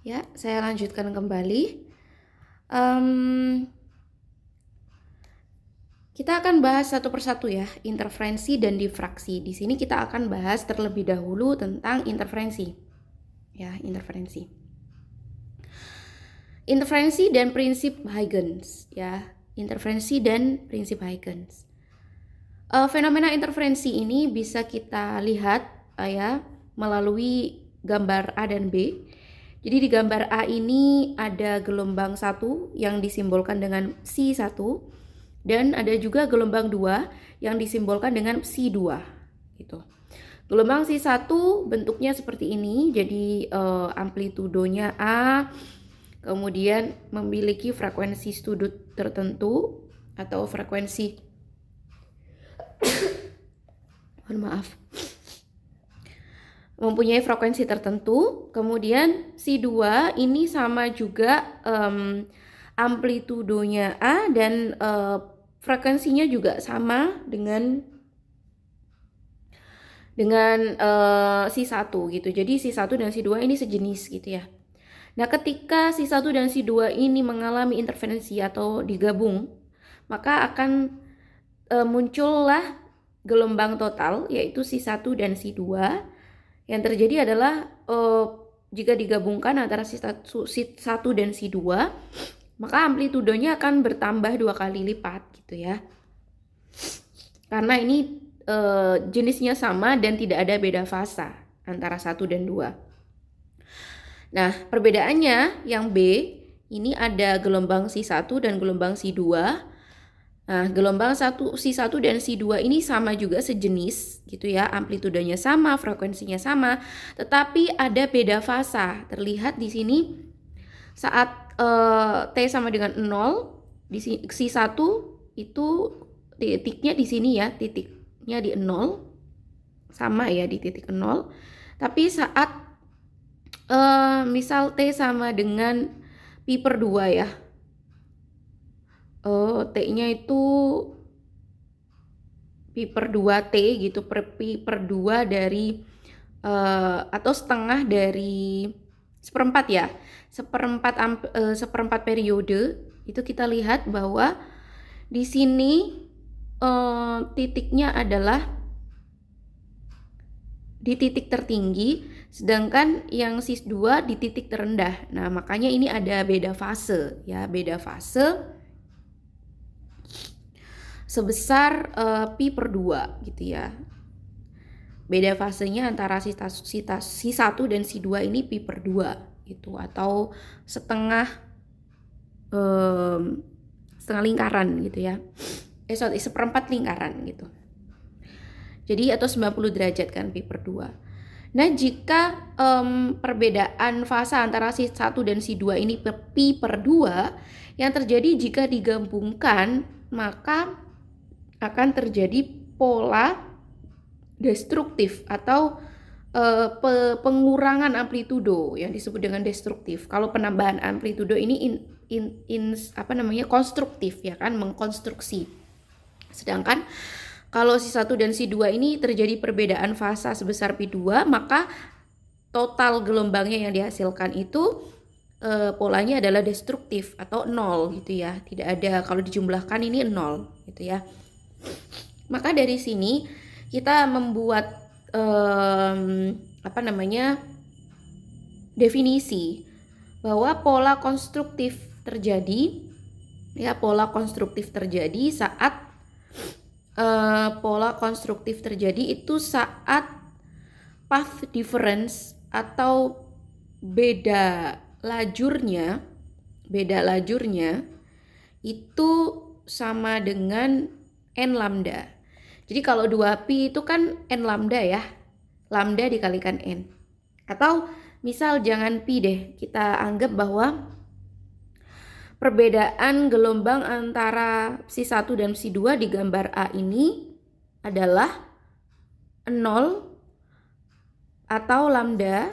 Ya, saya lanjutkan kembali. Em, kita akan bahas satu persatu ya, interferensi dan difraksi. Di sini kita akan bahas terlebih dahulu tentang interferensi. Ya, interferensi. Interferensi dan prinsip Huygens ya. Interferensi dan prinsip Huygens. Fenomena interferensi ini bisa kita lihat ya melalui gambar A dan B. Jadi di gambar A ini ada gelombang 1 yang disimbolkan dengan psi 1 dan ada juga gelombang 2 yang disimbolkan dengan psi 2 gitu. Gelombang psi 1 bentuknya seperti ini. Jadi amplitudonya A, kemudian memiliki frekuensi sudut tertentu atau frekuensi mempunyai frekuensi tertentu. Kemudian psi 2 ini sama juga amplitudonya A dan frekuensinya juga sama dengan psi 1 gitu. Jadi psi 1 dan psi 2 ini sejenis gitu ya. Nah, ketika psi 1 dan psi 2 ini mengalami interferensi atau digabung, maka akan muncullah gelombang total yaitu psi 1 dan psi 2. Yang terjadi adalah jika digabungkan antara psi 1 dan psi 2, maka amplitudonya akan bertambah 2 kali lipat gitu ya. Karena ini jenisnya sama dan tidak ada beda fasa antara 1 dan 2. Nah, perbedaannya yang B, ini ada gelombang psi 1 dan gelombang psi 2. Nah, gelombang psi 1 dan psi 2 ini sama juga sejenis gitu ya, amplitudenya sama, frekuensinya sama, tetapi ada beda fasa. Terlihat di sini saat T sama dengan 0, di psi 1 itu titiknya di sini ya, titiknya di 0, sama ya di titik 0. Tapi saat misal T sama dengan pi/2 ya, T-nya itu pi/2 T gitu, pi/2 dari atau setengah dari seperempat ya, seperempat periode. Itu kita lihat bahwa di sini titiknya adalah di titik tertinggi, sedangkan yang psi 2 di titik terendah. Nah, makanya ini ada beda fase ya, beda fase sebesar pi/2 gitu ya. Beda fasenya antara psi 1 dan psi 2 ini pi/2 gitu, atau setengah lingkaran gitu ya. Seperempat lingkaran gitu. Jadi atau 90 derajat kan pi/2. Nah, jika perbedaan fasa antara psi 1 dan psi 2 ini pi/2, yang terjadi jika digabungkan maka akan terjadi pola destruktif atau pengurangan amplitudo yang disebut dengan destruktif. Kalau penambahan amplitudo ini konstruktif ya kan, mengkonstruksi. Sedangkan kalau psi 1 dan psi 2 ini terjadi perbedaan fasa sebesar pi/2, maka total gelombangnya yang dihasilkan itu polanya adalah destruktif atau 0 gitu ya. Tidak ada, kalau dijumlahkan ini 0 gitu ya. Maka dari sini kita membuat definisi bahwa pola konstruktif terjadi ya, pola konstruktif terjadi saat itu saat path difference atau beda lajurnya itu sama dengan n lambda. Jadi kalau 2pi itu kan n lambda ya, lambda dikalikan n. Atau misal jangan pi deh, kita anggap bahwa perbedaan gelombang antara psi 1 dan psi 2 di gambar A ini adalah 0 atau lambda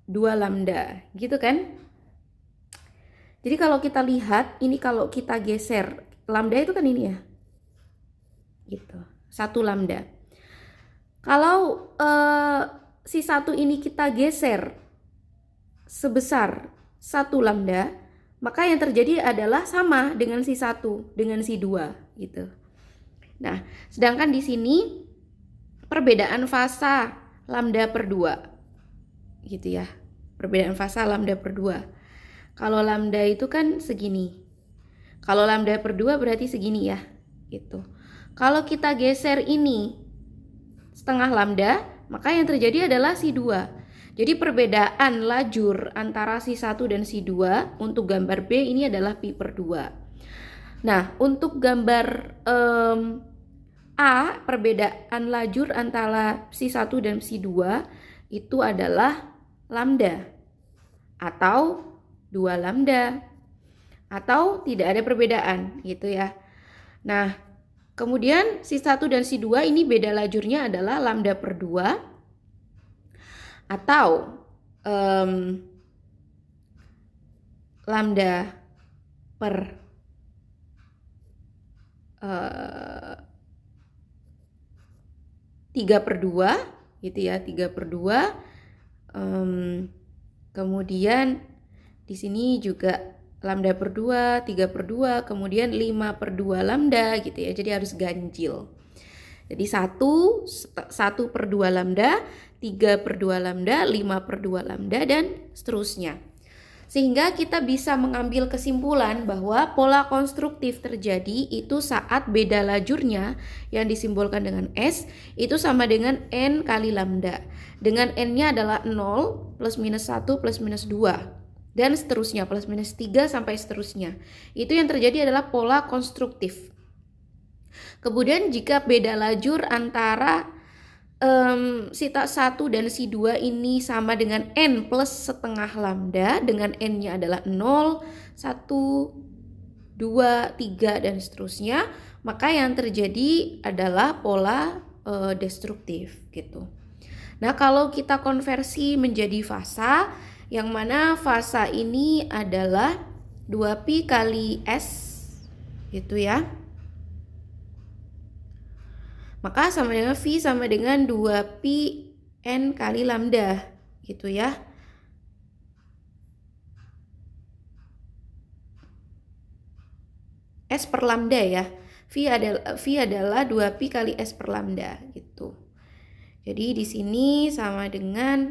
2 lambda gitu kan. Jadi kalau kita lihat ini, kalau kita geser lambda itu kan ini ya gitu, 1 lambda. Kalau psi 1 ini kita geser sebesar 1 lambda, maka yang terjadi adalah sama dengan si 1 dengan si 2 gitu. Nah, sedangkan di sini perbedaan fasa lambda per 2 gitu ya. Perbedaan fasa lambda per 2. Kalau lambda itu kan segini. Kalau lambda per 2 berarti segini ya, gitu. Kalau kita geser ini setengah lambda, maka yang terjadi adalah si 2. Jadi perbedaan lajur antara si 1 dan si 2 untuk gambar B ini adalah pi per 2. Nah, untuk gambar A, perbedaan lajur antara si 1 dan si 2 itu adalah lambda atau 2 lambda atau tidak ada perbedaan gitu ya. Nah, kemudian si 1 dan si 2 ini beda lajurnya adalah lambda per 2 atau lambda per 3/2 gitu ya, 3/2. Kemudian di sini juga lambda per 2, 3/2, kemudian 5/2 lambda gitu ya. Jadi harus ganjil. Jadi 1/2 lambda, 3/2 lambda, 5/2 lambda, dan seterusnya. Sehingga kita bisa mengambil kesimpulan bahwa pola konstruktif terjadi itu saat beda lajurnya yang disimbolkan dengan S itu sama dengan N kali lambda. Dengan N-nya adalah 0, plus minus 1, plus minus 2. Dan seterusnya, plus minus 3 sampai seterusnya. Itu yang terjadi adalah pola konstruktif. Kemudian jika beda lajur antara si 1 dan si 2 ini sama dengan N plus setengah lambda, dengan N-nya adalah 0, 1, 2, 3, dan seterusnya, maka yang terjadi adalah pola destruktif gitu. Nah, kalau kita konversi menjadi fasa, yang mana fasa ini adalah 2pi kali S gitu ya. Maka sama dengan V sama dengan 2pi N kali lambda gitu ya. S per lambda ya. V adalah 2pi kali S per lambda gitu. Jadi di sini sama dengan,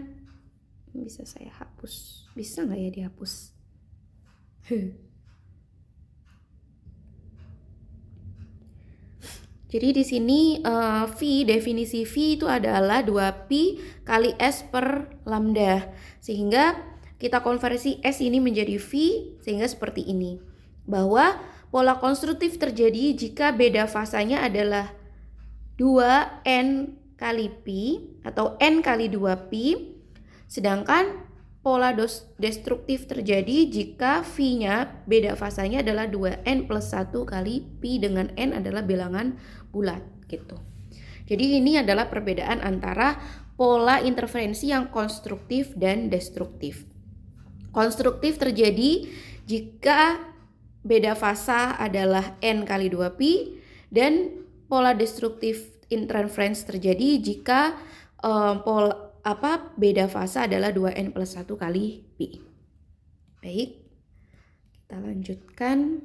bisa saya hapus. Bisa nggak ya dihapus? Jadi di sini V, definisi V itu adalah 2pi kali S per lambda. Sehingga kita konversi S ini menjadi V sehingga seperti ini. Bahwa pola konstruktif terjadi jika beda fasanya adalah 2N kali pi atau N kali 2pi. Sedangkan pola destruktif terjadi jika V-nya beda fasanya adalah 2N plus 1 kali pi dengan N adalah bilangan bulat gitu. Jadi ini adalah perbedaan antara pola interferensi yang konstruktif dan destruktif. Konstruktif terjadi jika beda fasa adalah N kali 2pi, dan pola destruktif interferensi terjadi jika beda fasa adalah 2N plus 1 kali pi. Baik, kita lanjutkan.